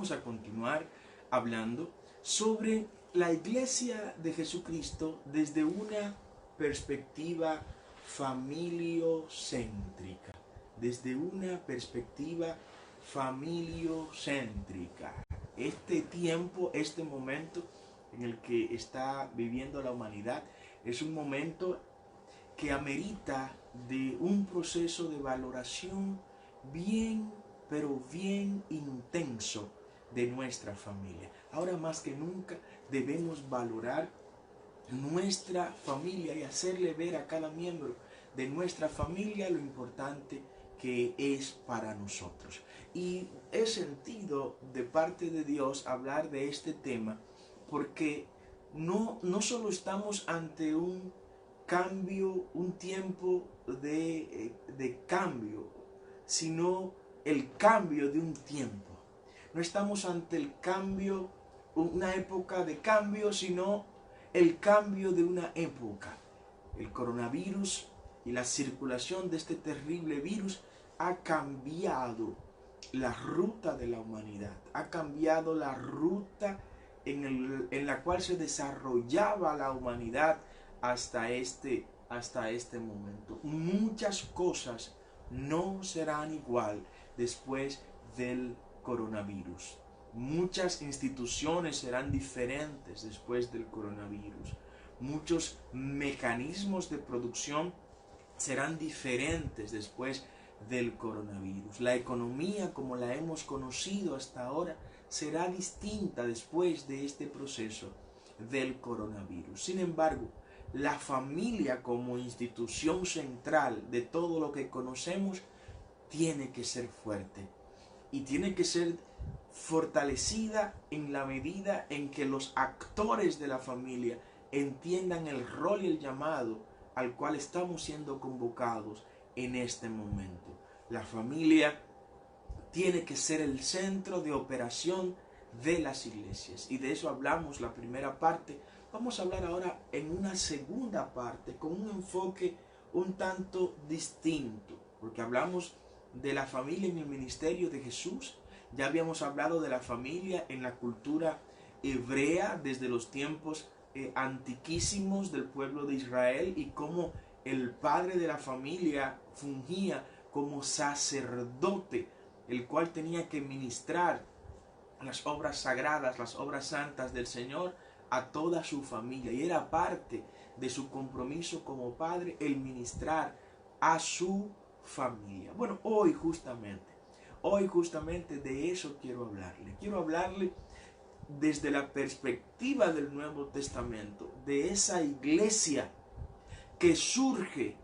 Vamos a continuar hablando sobre la Iglesia de Jesucristo desde una perspectiva familiocéntrica. Desde una perspectiva familiocéntrica. Este tiempo, este momento en el que está viviendo la humanidad, es un momento que amerita de un proceso de valoración bien, pero bien intenso de nuestra familia. Ahora más que nunca debemos valorar nuestra familia y hacerle ver a cada miembro de nuestra familia lo importante que es para nosotros. Y he sentido de parte de Dios hablar de este tema porque no solo estamos ante un cambio, un tiempo de cambio, sino el cambio de un tiempo. No estamos ante el cambio, una época de cambio, sino el cambio de una época. El coronavirus y la circulación de este terrible virus ha cambiado la ruta de la humanidad, ha cambiado la ruta en la cual se desarrollaba la humanidad hasta este momento. Muchas cosas no serán igual después del coronavirus. Muchas instituciones serán diferentes después del coronavirus. Muchos mecanismos de producción serán diferentes después del coronavirus. La economía como la hemos conocido hasta ahora será distinta después de este proceso del coronavirus. Sin embargo, la familia como institución central de todo lo que conocemos tiene que ser fuerte y tiene que ser fortalecida en la medida en que los actores de la familia entiendan el rol y el llamado al cual estamos siendo convocados en este momento. La familia tiene que ser el centro de operación de las iglesias y de eso hablamos la primera parte. Vamos a hablar ahora en una segunda parte con un enfoque un tanto distinto, porque hablamos de la familia en el ministerio de Jesús. Ya habíamos hablado de la familia en la cultura hebrea desde los tiempos antiquísimos del pueblo de Israel y cómo el padre de la familia fungía como sacerdote, el cual tenía que ministrar las obras sagradas, las obras santas del Señor a toda su familia, y era parte de su compromiso como padre el ministrar a su familia. Bueno, hoy justamente de eso quiero hablarle desde la perspectiva del Nuevo Testamento, de esa iglesia que surge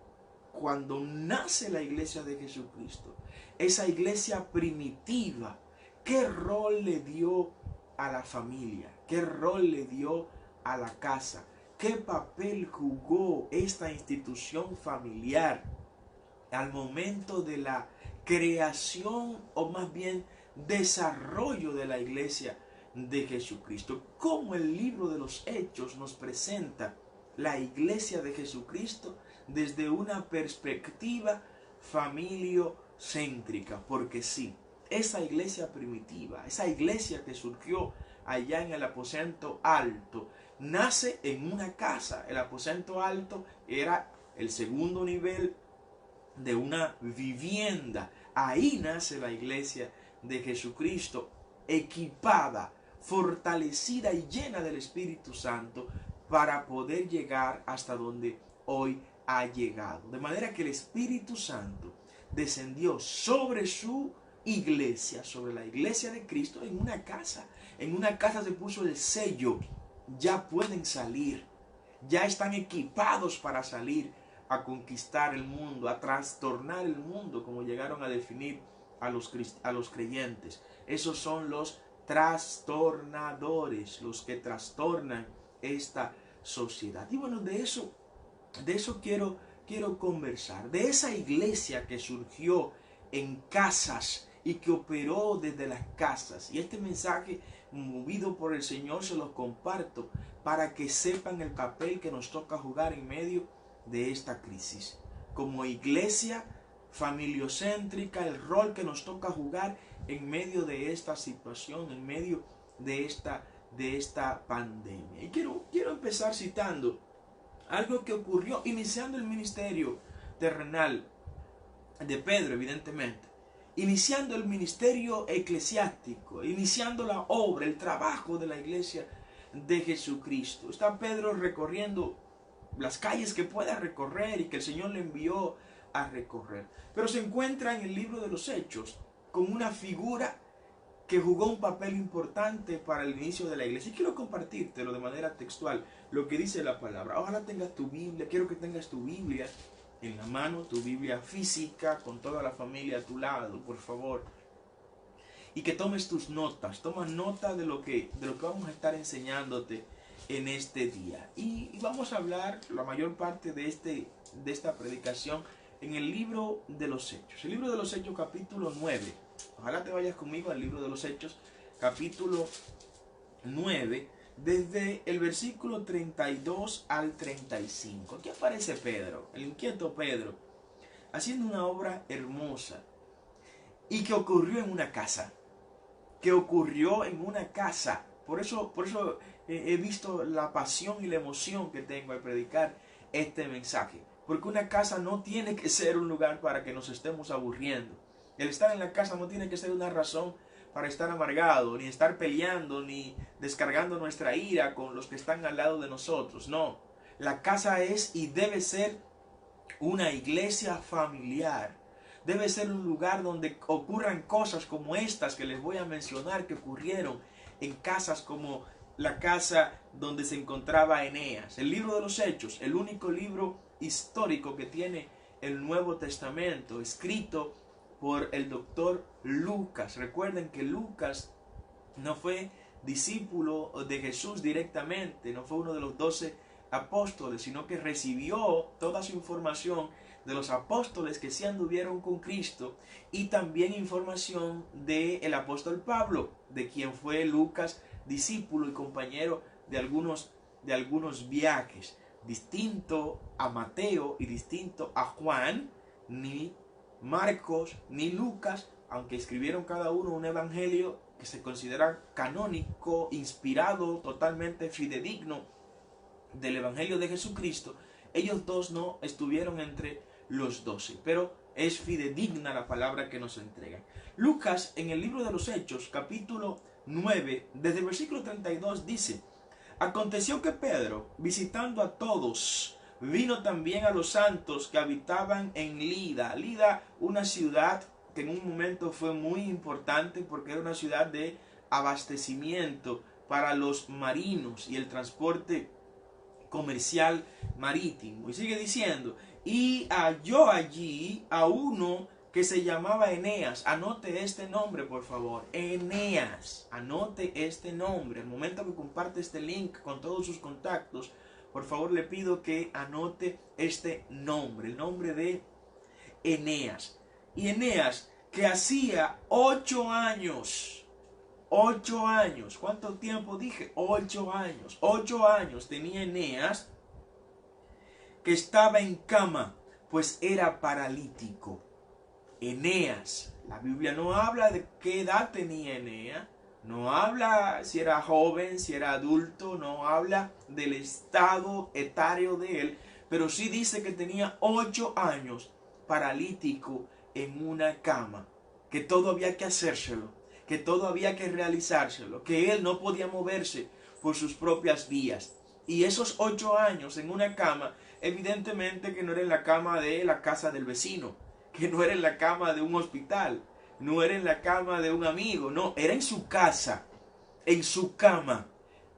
cuando nace la iglesia de Jesucristo, esa iglesia primitiva. ¿Qué rol le dio a la familia? ¿Qué rol le dio a la casa? ¿Qué papel jugó esta institución familiar al momento de la creación o más bien desarrollo de la iglesia de Jesucristo? ¿Cómo el libro de los Hechos nos presenta la iglesia de Jesucristo desde una perspectiva familiocéntrica? Porque sí, esa iglesia primitiva, esa iglesia que surgió allá en el aposento alto, nace en una casa. El aposento alto era el segundo nivel de una vivienda. Ahí nace la iglesia de Jesucristo, equipada, fortalecida y llena del Espíritu Santo para poder llegar hasta donde hoy ha llegado. De manera que el Espíritu Santo descendió sobre su iglesia, sobre la iglesia de Cristo, en una casa. En una casa se puso el sello. Ya pueden salir. Ya están equipados para salir a conquistar el mundo, a trastornar el mundo, como llegaron a definir a los creyentes. Esos son los trastornadores, los que trastornan esta sociedad. Y bueno, de eso quiero conversar, de esa iglesia que surgió en casas y que operó desde las casas. Y este mensaje, movido por el Señor, se los comparto para que sepan el papel que nos toca jugar en medio de esta crisis. Como iglesia familiocéntrica, el rol que nos toca jugar en medio de esta situación, en medio de esta pandemia. Y quiero empezar citando algo que ocurrió iniciando el ministerio terrenal de Pedro, evidentemente, iniciando el ministerio eclesiástico, iniciando la obra, el trabajo de la iglesia de Jesucristo. Está Pedro recorriendo las calles que pueda recorrer y que el Señor le envió a recorrer. Pero se encuentra en el libro de los Hechos con una figura que jugó un papel importante para el inicio de la iglesia. Y quiero compartírtelo de manera textual, lo que dice la palabra. Ojalá tengas tu Biblia, quiero que tengas tu Biblia en la mano, tu Biblia física, con toda la familia a tu lado, por favor. Y que tomes tus notas, toma nota de lo que vamos a estar enseñándote en este día. Y vamos a hablar la mayor parte de esta predicación en el libro de los Hechos. El libro de los Hechos, capítulo 9. Ojalá te vayas conmigo al libro de los Hechos, capítulo 9, desde el versículo 32 al 35. Aquí aparece Pedro, el inquieto Pedro, haciendo una obra hermosa y que ocurrió en una casa. Por eso he visto la pasión y la emoción que tengo al predicar este mensaje. Porque una casa no tiene que ser un lugar para que nos estemos aburriendo. El estar en la casa no tiene que ser una razón para estar amargado, ni estar peleando, ni descargando nuestra ira con los que están al lado de nosotros. No, la casa es y debe ser una iglesia familiar. Debe ser un lugar donde ocurran cosas como estas que les voy a mencionar, que ocurrieron en casas como la casa donde se encontraba Eneas. El libro de los Hechos, el único libro histórico que tiene el Nuevo Testamento, escrito por el doctor Lucas. Recuerden que Lucas no fue discípulo de Jesús directamente, no fue uno de los 12 apóstoles, sino que recibió toda su información de los apóstoles que sí anduvieron con Cristo, y también información del apóstol Pablo, de quien fue Lucas discípulo y compañero de algunos viajes. Distinto a Mateo y distinto a Juan, ni Marcos ni Lucas, aunque escribieron cada uno un evangelio que se considera canónico, inspirado, totalmente fidedigno del evangelio de Jesucristo, ellos dos no estuvieron entre los 12, pero es fidedigna la palabra que nos entregan. Lucas, en el libro de los Hechos, capítulo 9, desde el versículo 32, dice: aconteció que Pedro, visitando a todos, vino también a los santos que habitaban en Lida. Lida, una ciudad que en un momento fue muy importante porque era una ciudad de abastecimiento para los marinos y el transporte comercial marítimo. Y sigue diciendo: y halló allí a uno que se llamaba Eneas. Anote este nombre, por favor. Eneas. Anote este nombre. Al momento que comparte este link con todos sus contactos, por favor le pido que anote este nombre. El nombre de Eneas. Y Eneas, que hacía 8 años. 8 años. ¿Cuánto tiempo dije? 8 años. 8 años tenía Eneas, que estaba en cama, pues era paralítico. Eneas, la Biblia no habla de qué edad tenía Eneas, no habla si era joven, si era adulto, no habla del estado etario de él, pero sí dice que tenía 8 años paralítico en una cama, que todo había que hacérselo, que todo había que realizárselo, que él no podía moverse por sus propias vías. Y esos 8 años en una cama, evidentemente que no era en la cama de la casa del vecino, que no era en la cama de un hospital, no era en la cama de un amigo, no, era en su casa, en su cama.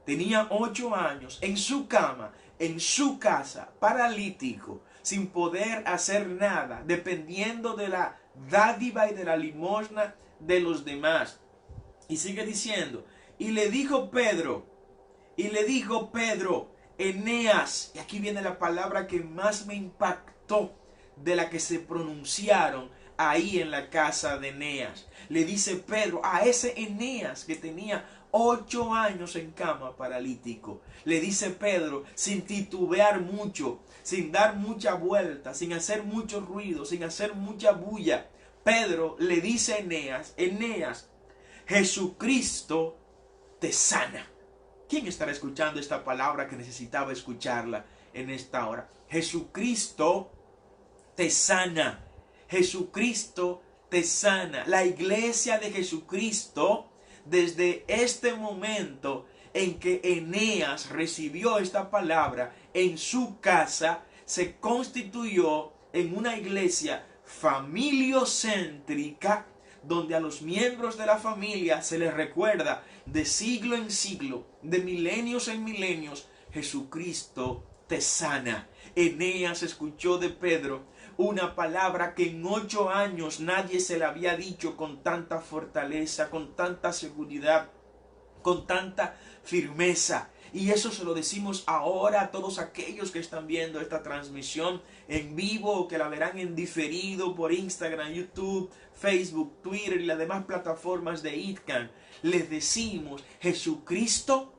Tenía 8 años en su cama, en su casa, paralítico, sin poder hacer nada, dependiendo de la dádiva y de la limosna de los demás. Y sigue diciendo: y le dijo Pedro, Eneas, y aquí viene la palabra que más me impactó de la que se pronunciaron ahí en la casa de Eneas. Le dice Pedro a ese Eneas que tenía 8 años en cama paralítico. Le dice Pedro, sin titubear mucho, sin dar mucha vuelta, sin hacer mucho ruido, sin hacer mucha bulla. Pedro le dice a Eneas, Eneas, Jesucristo te sana. ¿Quién estará escuchando esta palabra que necesitaba escucharla en esta hora? Jesucristo te sana. Jesucristo te sana. La iglesia de Jesucristo, desde este momento en que Eneas recibió esta palabra en su casa, se constituyó en una iglesia familiocéntrica, donde a los miembros de la familia se les recuerda de siglo en siglo, de milenios en milenios, Jesucristo te sana. Eneas escuchó de Pedro una palabra que en 8 años nadie se le había dicho con tanta fortaleza, con tanta seguridad, con tanta firmeza. Y eso se lo decimos ahora a todos aquellos que están viendo esta transmisión en vivo o que la verán en diferido por Instagram, YouTube, Facebook, Twitter y las demás plataformas de ITCAN. Les decimos, Jesucristo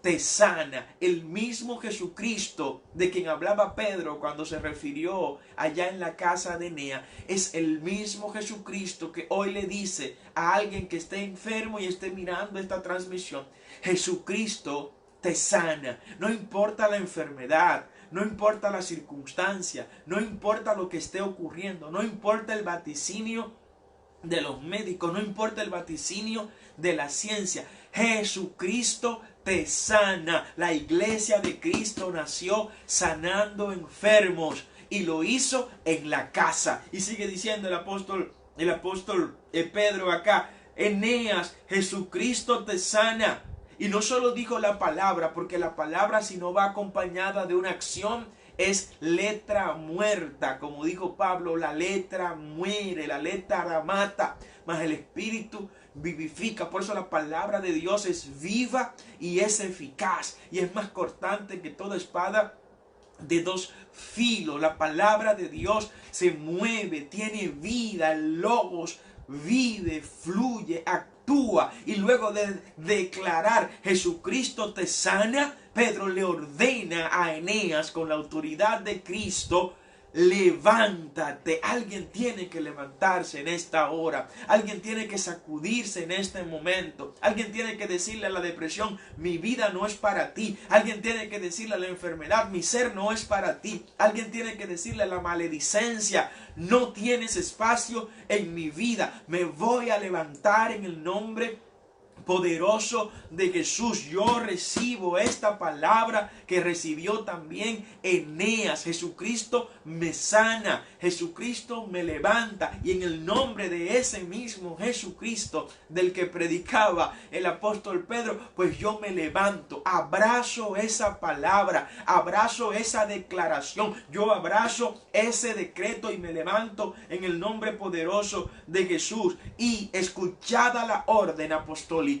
te sana. El mismo Jesucristo de quien hablaba Pedro cuando se refirió allá en la casa de Eneas, es el mismo Jesucristo que hoy le dice a alguien que esté enfermo y esté mirando esta transmisión, Jesucristo te sana. No importa la enfermedad, no importa la circunstancia, no importa lo que esté ocurriendo, no importa el vaticinio de los médicos, no importa el vaticinio de la ciencia, Jesucristo te sana. La iglesia de Cristo nació sanando enfermos y lo hizo en la casa. Y sigue diciendo el apóstol Pedro acá, Eneas, Jesucristo te sana. Y no solo dijo la palabra, porque la palabra, si no va acompañada de una acción, es letra muerta. Como dijo Pablo, la letra muere, la letra mata, mas el Espíritu vivifica. Por eso la palabra de Dios es viva y es eficaz y es más cortante que toda espada de 2 filos. La palabra de Dios se mueve, tiene vida. El Logos vive, fluye, actúa. Y luego de declarar Jesucristo te sana, Pedro le ordena a Eneas con la autoridad de Cristo, levántate. Alguien tiene que levantarse en esta hora. Alguien tiene que sacudirse en este momento. Alguien tiene que decirle a la depresión, mi vida no es para ti. Alguien tiene que decirle a la enfermedad, mi ser no es para ti. Alguien tiene que decirle a la maledicencia, no tienes espacio en mi vida. Me voy a levantar en el nombre poderoso de Jesús. Yo recibo esta palabra que recibió también Eneas. Jesucristo me sana, Jesucristo me levanta, y en el nombre de ese mismo Jesucristo del que predicaba el apóstol Pedro, pues yo me levanto, abrazo esa palabra, abrazo esa declaración, yo abrazo ese decreto y me levanto en el nombre poderoso de Jesús. Y escuchada la orden apostólica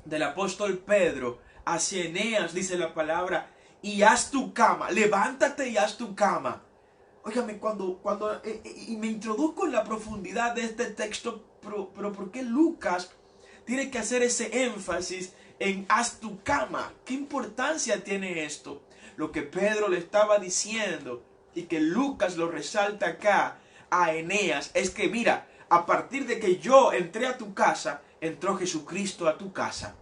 del apóstol Pedro hacia Eneas, dice la palabra, y haz tu cama, levántate y haz tu cama. Óigame, cuando me introduzco en la profundidad de este texto, pero ¿por qué Lucas tiene que hacer ese énfasis en haz tu cama? ¿Qué importancia tiene esto? Lo que Pedro le estaba diciendo y que Lucas lo resalta acá a Eneas es que mira, a partir de que yo entré a tu casa, entró Jesucristo a tu casa.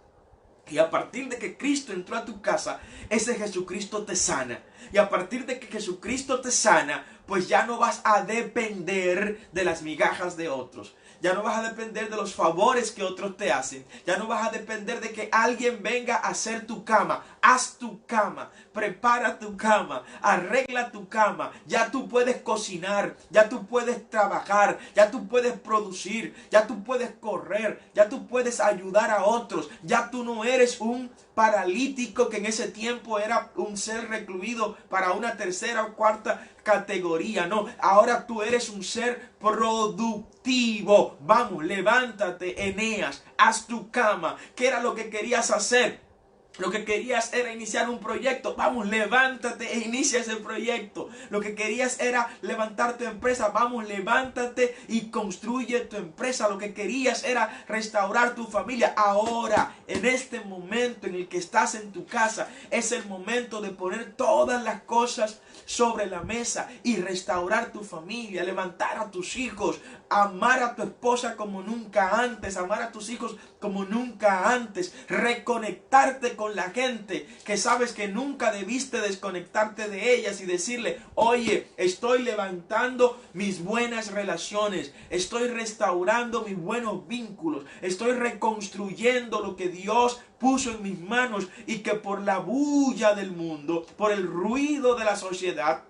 Y a partir de que Cristo entró a tu casa, ese Jesucristo te sana. Y a partir de que Jesucristo te sana, pues ya no vas a depender de las migajas de otros. Ya no vas a depender de los favores que otros te hacen. Ya no vas a depender de que alguien venga a hacer tu cama. Haz tu cama, prepara tu cama, arregla tu cama. Ya tú puedes cocinar, ya tú puedes trabajar, ya tú puedes producir, ya tú puedes correr, ya tú puedes ayudar a otros. Ya tú no eres un paralítico que en ese tiempo era un ser recluido para una tercera o cuarta categoría. No, ahora tú eres un ser productivo. Vamos, levántate, Eneas, haz tu cama. ¿Qué era lo que querías hacer? Lo que querías era iniciar un proyecto. Vamos, levántate e inicia ese proyecto. Lo que querías era levantar tu empresa. Vamos, levántate y construye tu empresa. Lo que querías era restaurar tu familia. Ahora, en este momento en el que estás en tu casa, es el momento de poner todas las cosas sobre la mesa y restaurar tu familia, levantar a tus hijos, amar a tu esposa como nunca antes, amar a tus hijos como nunca antes, reconectarte con la gente que sabes que nunca debiste desconectarte de ellas y decirle, oye, estoy levantando mis buenas relaciones, estoy restaurando mis buenos vínculos, estoy reconstruyendo lo que Dios puso en mis manos y que por la bulla del mundo, por el ruido de la sociedad,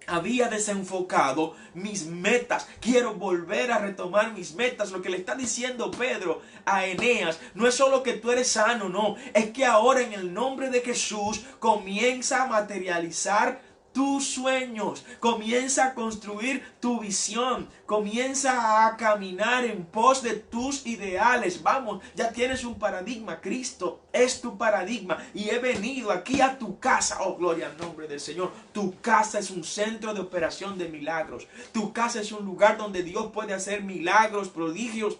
había desenfocado mis metas. Quiero volver a retomar mis metas. Lo que le está diciendo Pedro a Eneas no es solo que tú eres sano, no, es que ahora en el nombre de Jesús comienza a materializar tus sueños, comienza a construir tu visión, comienza a caminar en pos de tus ideales. Vamos, ya tienes un paradigma, Cristo es tu paradigma y he venido aquí a tu casa. Oh, gloria al nombre del Señor. Tu casa es un centro de operación de milagros. Tu casa es un lugar donde Dios puede hacer milagros, prodigios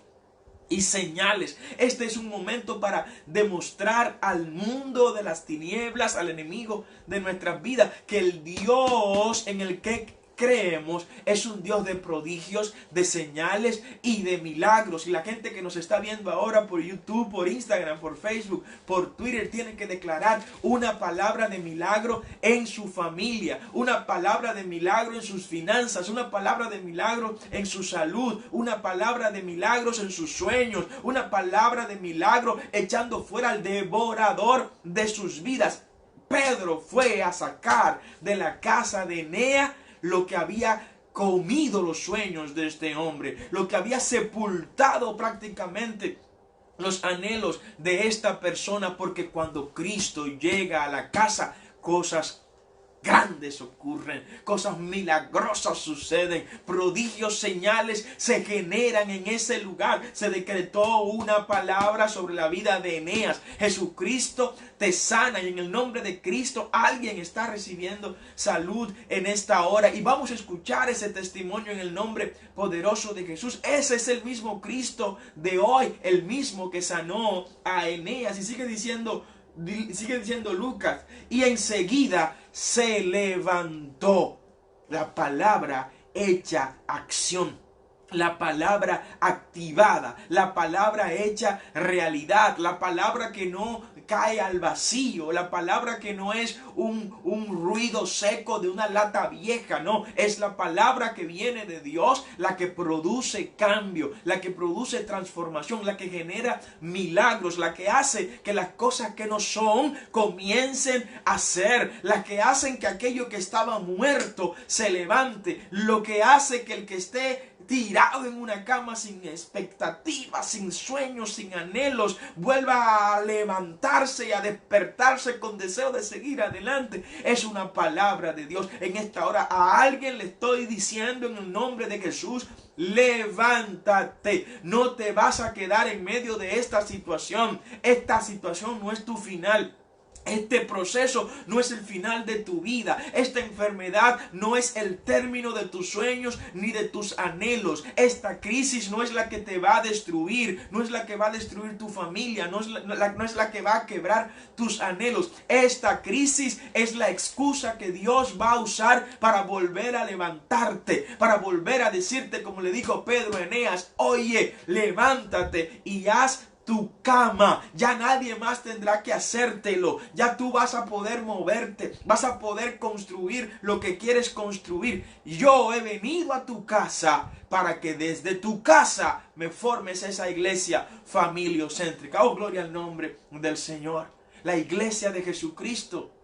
y señales. Este es un momento para demostrar al mundo de las tinieblas, al enemigo de nuestras vidas, que el Dios en el que creemos es un Dios de prodigios, de señales y de milagros. Y la gente que nos está viendo ahora por YouTube, por Instagram, por Facebook, por Twitter, tiene que declarar una palabra de milagro en su familia, una palabra de milagro en sus finanzas, una palabra de milagro en su salud, una palabra de milagros en sus sueños, una palabra de milagro echando fuera al devorador de sus vidas. Pedro fue a sacar de la casa de Eneas lo que había comido los sueños de este hombre, lo que había sepultado prácticamente los anhelos de esta persona, porque cuando Cristo llega a la casa, cosas grandes ocurren, cosas milagrosas suceden, prodigios, señales se generan en ese lugar. Se decretó una palabra sobre la vida de Eneas. Jesucristo te sana y en el nombre de Cristo alguien está recibiendo salud en esta hora. Y vamos a escuchar ese testimonio en el nombre poderoso de Jesús. Ese es el mismo Cristo de hoy, el mismo que sanó a Eneas. Y sigue diciendo Lucas, y enseguida se levantó. La palabra hecha acción, la palabra activada, la palabra hecha realidad, la palabra que no cae al vacío, la palabra que no es un ruido seco de una lata vieja, no, es la palabra que viene de Dios, la que produce cambio, la que produce transformación, la que genera milagros, la que hace que las cosas que no son comiencen a ser, la que hacen que aquello que estaba muerto se levante, lo que hace que el que esté tirado en una cama sin expectativas, sin sueños, sin anhelos, vuelva a levantarse y a despertarse con deseo de seguir adelante. Es una palabra de Dios. En esta hora a alguien le estoy diciendo en el nombre de Jesús: levántate, no te vas a quedar en medio de esta situación. Esta situación no es tu final. Este proceso no es el final de tu vida. Esta enfermedad no es el término de tus sueños ni de tus anhelos. Esta crisis no es la que te va a destruir. No es la que va a destruir tu familia. No es la que va a quebrar tus anhelos. Esta crisis es la excusa que Dios va a usar para volver a levantarte. Para volver a decirte, como le dijo Pedro a Eneas: oye, levántate y haz tu cama. Ya nadie más tendrá que hacértelo. Ya tú vas a poder moverte, vas a poder construir lo que quieres construir. Yo he venido a tu casa para que desde tu casa me formes esa iglesia familiocéntrica. Oh, gloria al nombre del Señor. La iglesia de Jesucristo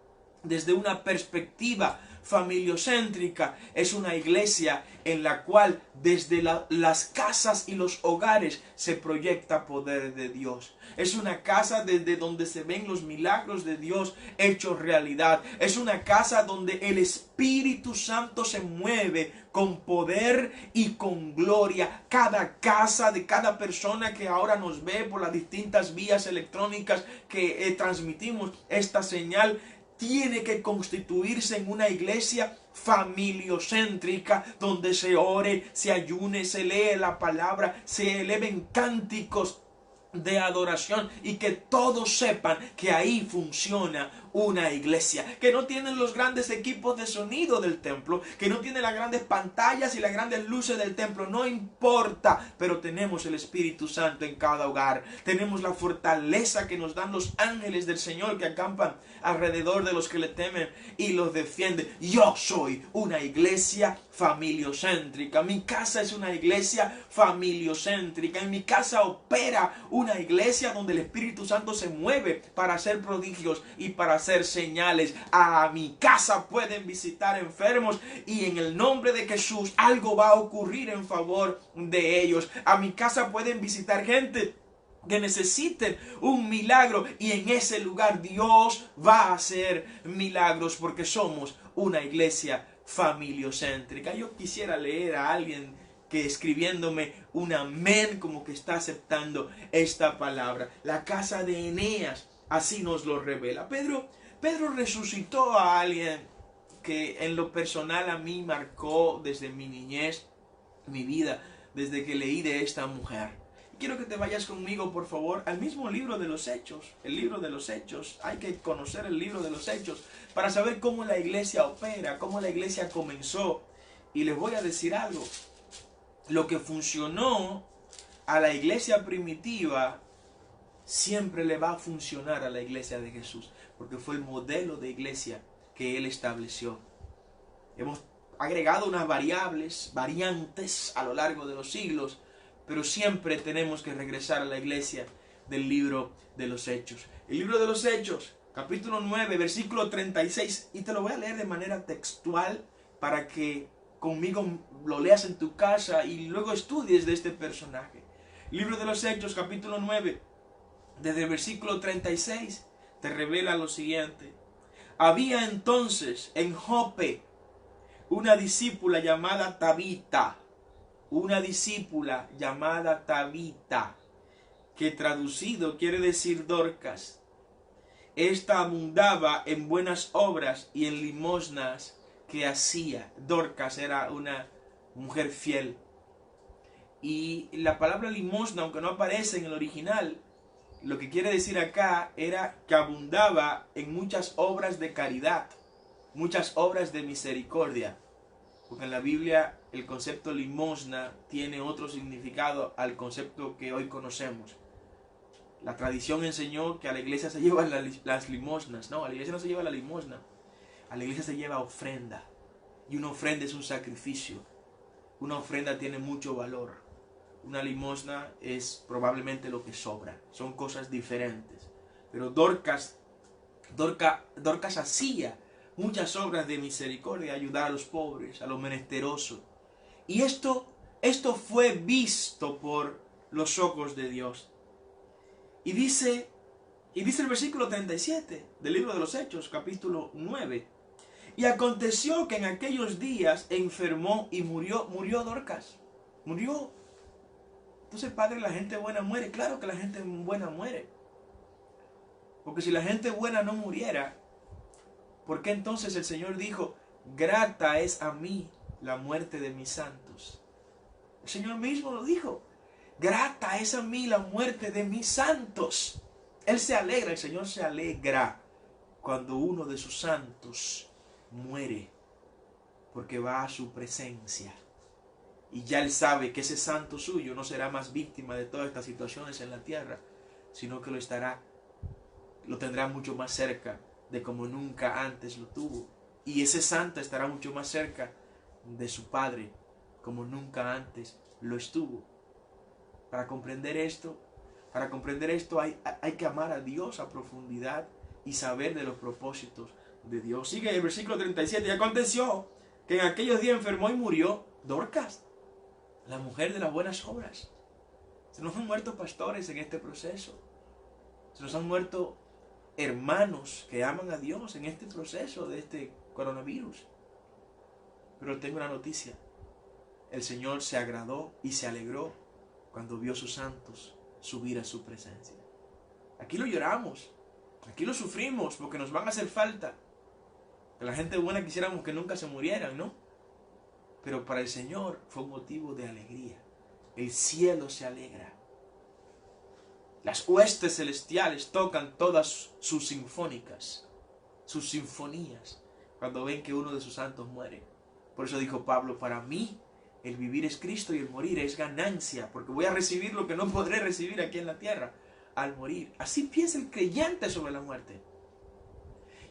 desde una perspectiva familiocéntrica, es una iglesia en la cual desde las casas y los hogares se proyecta poder de Dios. Es una casa desde donde se ven los milagros de Dios hechos realidad. Es una casa donde el Espíritu Santo se mueve con poder y con gloria. Cada casa de cada persona que ahora nos ve por las distintas vías electrónicas que transmitimos esta señal, tiene que constituirse en una iglesia familiocéntrica, donde se ore, se ayune, se lee la palabra, se eleven cánticos de adoración, y que todos sepan que ahí funciona una iglesia, que no tienen los grandes equipos de sonido del templo, que no tiene las grandes pantallas y las grandes luces del templo, no importa, pero tenemos el Espíritu Santo en cada hogar, tenemos la fortaleza que nos dan los ángeles del Señor que acampan alrededor de los que le temen y los defienden. Yo soy una iglesia familiocéntrica, mi casa es una iglesia familiocéntrica, en mi casa opera una iglesia donde el Espíritu Santo se mueve para hacer prodigios y para hacer señales. A mi casa pueden visitar enfermos y en el nombre de Jesús algo va a ocurrir en favor de ellos. A mi casa pueden visitar gente que necesiten un milagro, y en ese lugar Dios va a hacer milagros, porque somos una iglesia familiocéntrica. Yo quisiera leer a alguien que escribiéndome un amén, como que está aceptando esta palabra. La casa de Eneas así nos lo revela. Pedro resucitó a alguien que en lo personal a mí marcó desde mi niñez, mi vida, desde que leí de esta mujer. Quiero que te vayas conmigo, por favor, al mismo libro de los Hechos. El libro de los Hechos. Hay que conocer el libro de los Hechos para saber cómo la iglesia opera, cómo la iglesia comenzó. Y les voy a decir algo. Lo que funcionó a la iglesia primitiva siempre le va a funcionar a la iglesia de Jesús, porque fue el modelo de iglesia que Él estableció. Hemos agregado unas variantes a lo largo de los siglos, pero siempre tenemos que regresar a la iglesia del libro de los Hechos. El libro de los Hechos, capítulo 9, versículo 36, y te lo voy a leer de manera textual para que conmigo lo leas en tu casa y luego estudies de este personaje. El libro de los Hechos, capítulo 9, desde el versículo 36, te revela lo siguiente. Había entonces en Jope una discípula llamada Tabita, que traducido quiere decir Dorcas. Esta abundaba en buenas obras y en limosnas que hacía. Dorcas era una mujer fiel. Y la palabra limosna, aunque no aparece en el original, lo que quiere decir acá era que abundaba en muchas obras de caridad, muchas obras de misericordia. Porque en la Biblia el concepto limosna tiene otro significado al concepto que hoy conocemos. La tradición enseñó que a la iglesia se llevan las limosnas. No, a la iglesia no se lleva la limosna. A la iglesia se lleva ofrenda. Y una ofrenda es un sacrificio. Una ofrenda tiene mucho valor. Una limosna es probablemente lo que sobra. Son cosas diferentes. Pero Dorcas hacía muchas obras de misericordia, ayudar a los pobres, a los menesterosos. Y esto fue visto por los ojos de Dios. Y dice el versículo 37 del libro de los Hechos, capítulo 9. Y aconteció que en aquellos días enfermó y murió Dorcas. Murió. Entonces, Padre, la gente buena muere. Claro que la gente buena muere. Porque si la gente buena no muriera, ¿por qué entonces el Señor dijo, grata es a mí la muerte de mis santos? El Señor mismo lo dijo, grata es a mí la muerte de mis santos. Él se alegra, el Señor se alegra cuando uno de sus santos muere, porque va a su presencia. Y ya Él sabe que ese santo suyo no será más víctima de todas estas situaciones en la tierra, sino que lo tendrá mucho más cerca de como nunca antes lo tuvo. Y ese santo estará mucho más cerca de su Padre como nunca antes lo estuvo. Para comprender esto hay que amar a Dios a profundidad y saber de los propósitos de Dios. Sigue el versículo 37. Y aconteció que en aquellos días enfermó y murió Dorcas, la mujer de las buenas obras. Se nos han muerto pastores en este proceso. Se nos han muerto hermanos que aman a Dios en este proceso de este coronavirus. Pero tengo una noticia. El Señor se agradó y se alegró cuando vio a sus santos subir a su presencia. Aquí lo lloramos, aquí lo sufrimos porque nos van a hacer falta. Que la gente buena quisiéramos que nunca se murieran, ¿no? Pero para el Señor fue un motivo de alegría. El cielo se alegra. Las huestes celestiales tocan todas sus sinfónicas, sus sinfonías, cuando ven que uno de sus santos muere. Por eso dijo Pablo, para mí el vivir es Cristo y el morir es ganancia, porque voy a recibir lo que no podré recibir aquí en la tierra al morir. Así piensa el creyente sobre la muerte.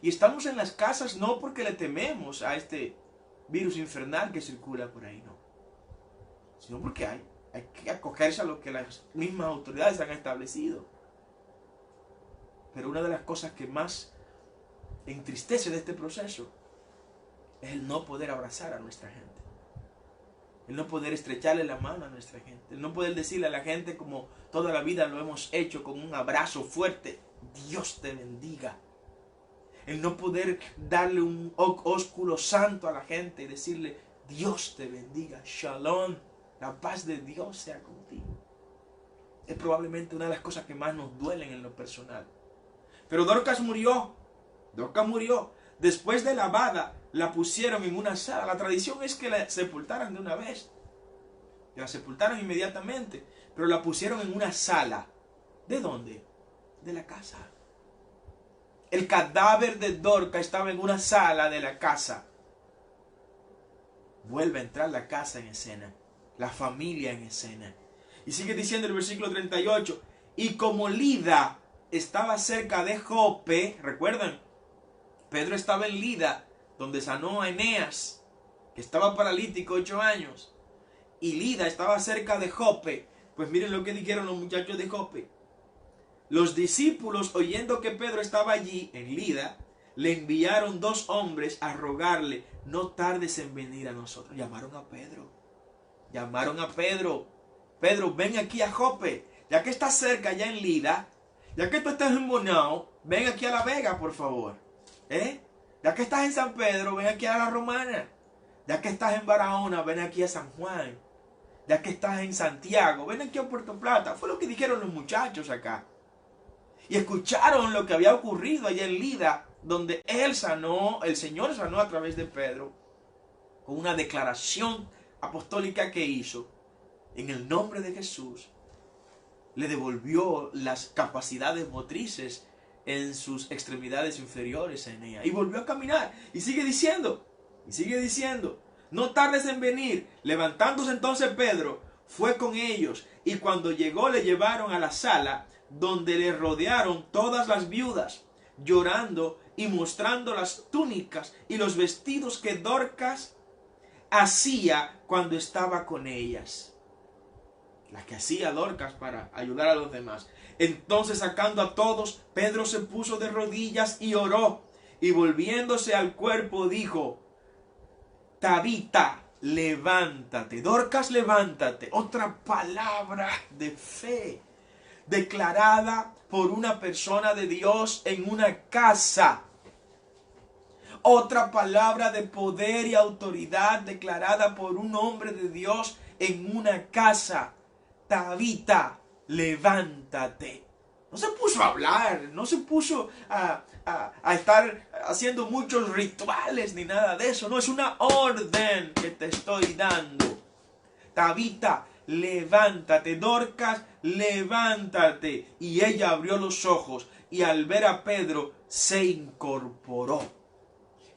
Y estamos en las casas no porque le tememos a este virus infernal que circula por ahí, no. Sino porque hay que acogerse a lo que las mismas autoridades han establecido. Pero una de las cosas que más entristece de este proceso es el no poder abrazar a nuestra gente. El no poder estrecharle la mano a nuestra gente. El no poder decirle a la gente como toda la vida lo hemos hecho con un abrazo fuerte. Dios te bendiga. El no poder darle un ósculo santo a la gente y decirle Dios te bendiga. Shalom. La paz de Dios sea contigo. Es probablemente una de las cosas que más nos duelen en lo personal. Pero Dorcas murió. Dorcas murió. Después de lavada, la pusieron en una sala. La tradición es que la sepultaran de una vez. Que la sepultaron inmediatamente. Pero la pusieron en una sala. ¿De dónde? De la casa. El cadáver de Dorcas estaba en una sala de la casa. Vuelve a entrar la casa en escena. La familia en escena. Y sigue diciendo el versículo 38. Y como Lida estaba cerca de Jope, ¿recuerdan? Pedro estaba en Lida, donde sanó a Eneas, que estaba paralítico 8 años. Y Lida estaba cerca de Jope. Pues miren lo que dijeron los muchachos de Jope. Los discípulos, oyendo que Pedro estaba allí, en Lida, le enviaron 2 hombres a rogarle, no tardes en venir a nosotros. Llamaron a Pedro. Llamaron a Pedro. Pedro, ven aquí a Jope. Ya que estás cerca, ya en Lida, ya que tú estás en Bonao, ven aquí a La Vega, por favor. Ya que estás en San Pedro, ven aquí a La Romana. Ya que estás en Barahona, ven aquí a San Juan. Ya que estás en Santiago, ven aquí a Puerto Plata. Fue lo que dijeron los muchachos acá. Y escucharon lo que había ocurrido allá en Lida, donde el Señor sanó a través de Pedro, con una declaración apostólica que hizo. En el nombre de Jesús, le devolvió las capacidades motrices en sus extremidades inferiores a Eneas. Y volvió a caminar. Y sigue diciendo. No tardes en venir. Levantándose entonces Pedro, fue con ellos. Y cuando llegó le llevaron a la sala, donde le rodearon todas las viudas, llorando y mostrando las túnicas y los vestidos que Dorcas hacía cuando estaba con ellas. La que hacía Dorcas para ayudar a los demás. Entonces, sacando a todos, Pedro se puso de rodillas y oró. Y volviéndose al cuerpo dijo, Tabita, levántate. Dorcas, levántate. Otra palabra de fe declarada por una persona de Dios en una casa. Otra palabra de poder y autoridad declarada por un hombre de Dios en una casa. Tabita, levántate. No se puso a hablar, no se puso a estar haciendo muchos rituales ni nada de eso. No, es una orden que te estoy dando. Tabita, levántate. Dorcas, levántate. Y ella abrió los ojos y al ver a Pedro se incorporó.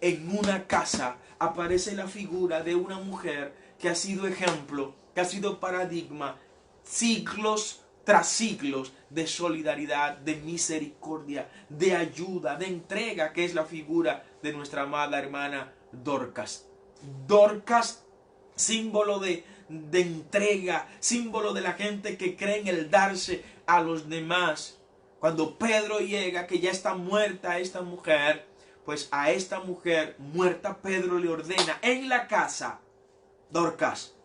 En una casa aparece la figura de una mujer que ha sido ejemplo, que ha sido paradigma, siglos tras siglos de solidaridad, de misericordia, de ayuda, de entrega, que es la figura de nuestra amada hermana Dorcas. Dorcas, símbolo de entrega, símbolo de la gente que cree en el darse a los demás. Cuando Pedro llega, que ya está muerta esta mujer, pues a esta mujer muerta Pedro le ordena en la casa: Dorcas,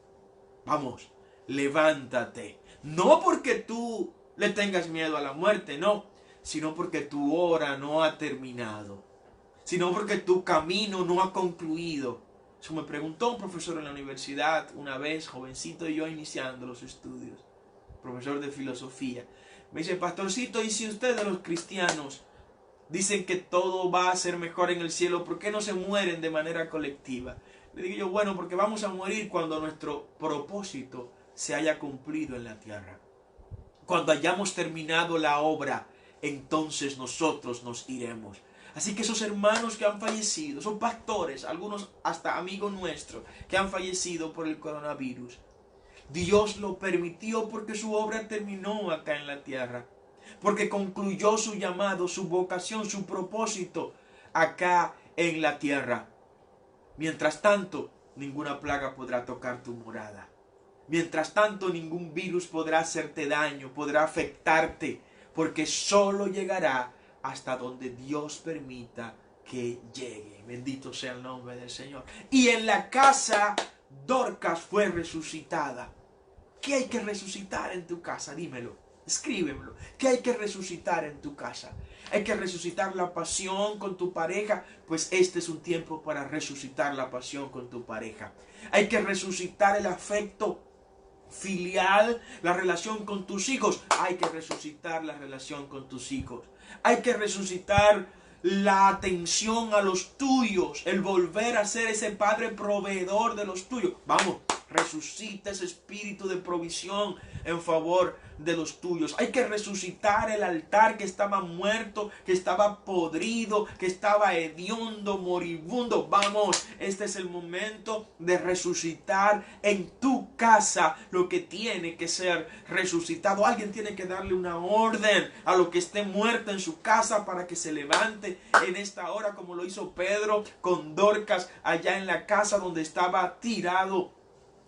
vamos, levántate. No porque tú le tengas miedo a la muerte, no, sino porque tu hora no ha terminado, sino porque tu camino no ha concluido. Eso me preguntó un profesor en la universidad una vez, jovencito y yo iniciando los estudios, profesor de filosofía. Me dice: pastorcito, ¿y si ustedes los cristianos dicen que todo va a ser mejor en el cielo, por qué no se mueren de manera colectiva? Le digo yo: bueno, porque vamos a morir cuando nuestro propósito se haya cumplido en la tierra. Cuando hayamos terminado la obra, entonces nosotros nos iremos. Así que esos hermanos que han fallecido, son pastores, algunos hasta amigos nuestros, que han fallecido por el coronavirus, Dios lo permitió porque su obra terminó acá en la tierra, porque concluyó su llamado, su vocación, su propósito acá en la tierra. Mientras tanto, ninguna plaga podrá tocar tu morada. Mientras tanto, ningún virus podrá hacerte daño, podrá afectarte, porque solo llegará hasta donde Dios permita que llegue. Bendito sea el nombre del Señor. Y en la casa, Dorcas fue resucitada. ¿Qué hay que resucitar en tu casa? Dímelo, escríbemelo. ¿Qué hay que resucitar en tu casa? ¿Hay que resucitar la pasión con tu pareja? Pues este es un tiempo para resucitar la pasión con tu pareja. Hay que resucitar el afecto filial, la relación con tus hijos. Hay que resucitar la relación con tus hijos. Hay que resucitar la atención a los tuyos, el volver a ser ese padre proveedor de los tuyos. Vamos, resucita ese espíritu de provisión en favor de los tuyos. Hay que resucitar el altar que estaba muerto, que estaba podrido, que estaba hediondo, moribundo. Vamos, este es el momento de resucitar en tu casa lo que tiene que ser resucitado. Alguien tiene que darle una orden a lo que esté muerto en su casa para que se levante en esta hora, como lo hizo Pedro con Dorcas allá en la casa donde estaba tirado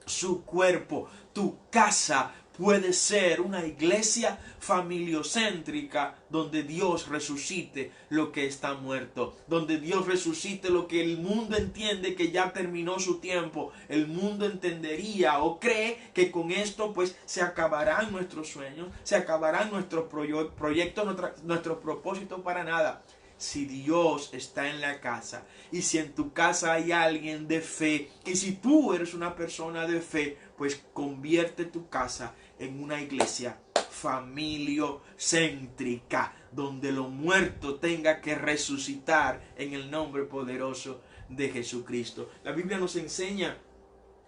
su cuerpo. Tu casa puede ser una iglesia familiocéntrica donde Dios resucite lo que está muerto, donde Dios resucite lo que el mundo entiende que ya terminó su tiempo. El mundo entendería o cree que con esto pues se acabarán nuestros sueños, se acabarán nuestros proyectos, nuestros propósitos. Para nada. Si Dios está en la casa, y si en tu casa hay alguien de fe, y si tú eres una persona de fe, pues convierte tu casa en una iglesia familiocéntrica, donde lo muerto tenga que resucitar en el nombre poderoso de Jesucristo. La Biblia nos enseña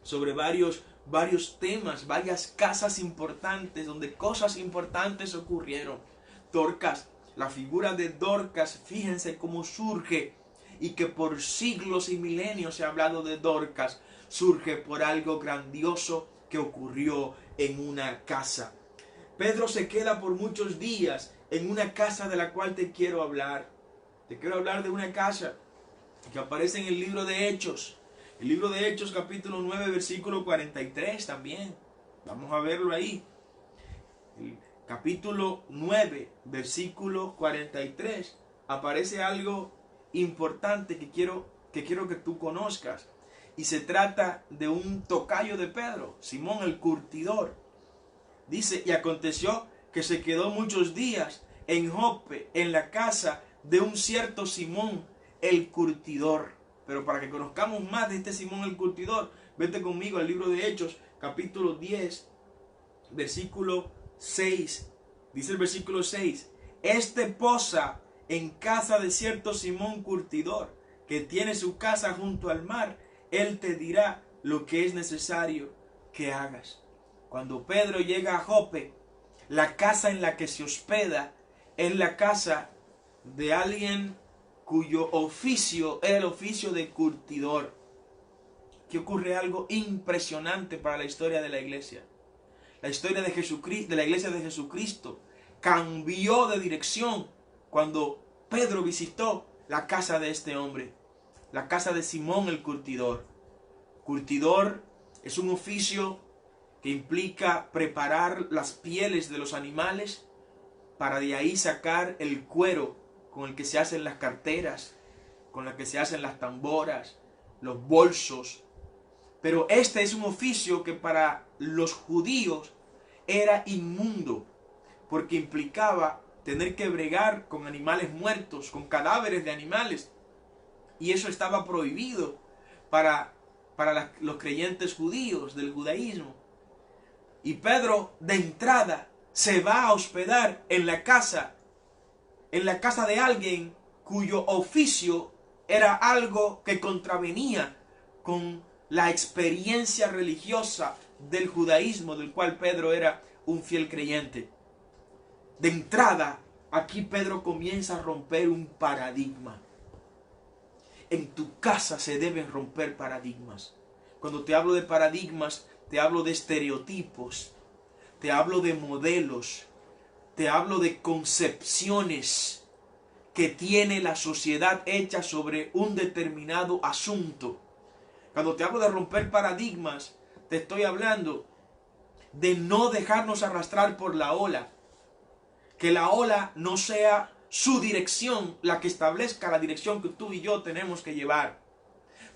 sobre varios temas, varias casas importantes, donde cosas importantes ocurrieron. Dorcas, la figura de Dorcas, fíjense cómo surge, y que por siglos y milenios se ha hablado de Dorcas, surge por algo grandioso que ocurrió en una casa. Pedro se queda por muchos días en una casa de la cual te quiero hablar. Te quiero hablar de una casa que aparece en el libro de Hechos. El libro de Hechos, capítulo 9, versículo 43 también. Vamos a verlo ahí. Capítulo 9, versículo 43, aparece algo importante que quiero que tú conozcas. Y se trata de un tocayo de Pedro, Simón el curtidor. Dice: y aconteció que se quedó muchos días en Jope, en la casa de un cierto Simón el curtidor. Pero para que conozcamos más de este Simón el curtidor, vete conmigo al libro de Hechos, capítulo 10, versículo 6. Dice el versículo 6: este posa en casa de cierto Simón curtidor, que tiene su casa junto al mar. Él te dirá lo que es necesario que hagas. Cuando Pedro llega a Jope, la casa en la que se hospeda es la casa de alguien cuyo oficio era el oficio de curtidor. Que ocurre algo impresionante para la historia de la iglesia. La historia de Jesucristo, de la iglesia de Jesucristo, cambió de dirección cuando Pedro visitó la casa de este hombre, la casa de Simón el curtidor. Curtidor es un oficio que implica preparar las pieles de los animales para de ahí sacar el cuero con el que se hacen las carteras, con la que se hacen las tamboras, los bolsos. Pero este es un oficio que para los judíos era inmundo, porque implicaba tener que bregar con animales muertos, con cadáveres de animales. Y eso estaba prohibido para los creyentes judíos del judaísmo. Y Pedro de entrada se va a hospedar en la casa de alguien cuyo oficio era algo que contravenía con la experiencia religiosa del judaísmo, del cual Pedro era un fiel creyente. De entrada, aquí Pedro comienza a romper un paradigma. En tu casa se deben romper paradigmas. Cuando te hablo de paradigmas, te hablo de estereotipos, te hablo de modelos, te hablo de concepciones que tiene la sociedad hecha sobre un determinado asunto. Cuando te hablo de romper paradigmas, te estoy hablando de no dejarnos arrastrar por la ola. Que la ola no sea su dirección la que establezca la dirección que tú y yo tenemos que llevar.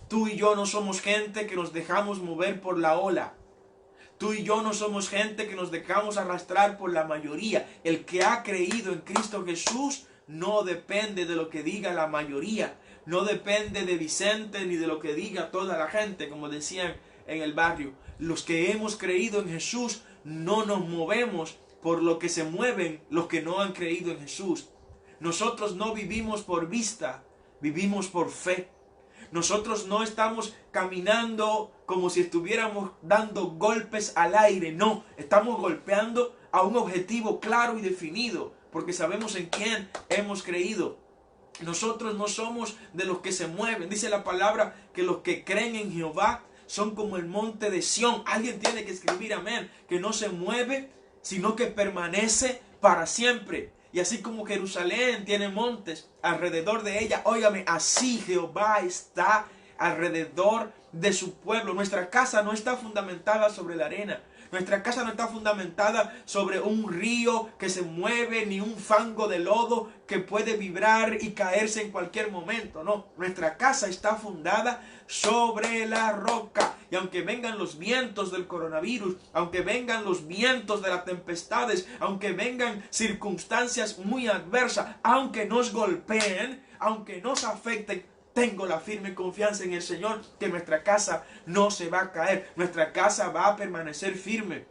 Tú y yo no somos gente que nos dejamos mover por la ola. Tú y yo no somos gente que nos dejamos arrastrar por la mayoría. El que ha creído en Cristo Jesús no depende de lo que diga la mayoría. No depende de Vicente ni de lo que diga toda la gente, como decían en el barrio. Los que hemos creído en Jesús no nos movemos por lo que se mueven los que no han creído en Jesús. Nosotros no vivimos por vista, vivimos por fe. Nosotros no estamos caminando como si estuviéramos dando golpes al aire. No, estamos golpeando a un objetivo claro y definido, porque sabemos en quién hemos creído. Nosotros no somos de los que se mueven. Dice la palabra que los que creen en Jehová son como el monte de Sión. Alguien tiene que escribir amén, que no se mueve, sino que permanece para siempre. Y así como Jerusalén tiene montes alrededor de ella, óigame, así Jehová está alrededor de su pueblo. Nuestra casa no está fundamentada sobre la arena. Nuestra casa no está fundamentada sobre un río que se mueve, ni un fango de lodo que puede vibrar y caerse en cualquier momento. No, nuestra casa está fundada sobre la roca. Y aunque vengan los vientos del coronavirus, aunque vengan los vientos de las tempestades, aunque vengan circunstancias muy adversas, aunque nos golpeen, aunque nos afecten, tengo la firme confianza en el Señor que nuestra casa no se va a caer. Nuestra casa va a permanecer firme.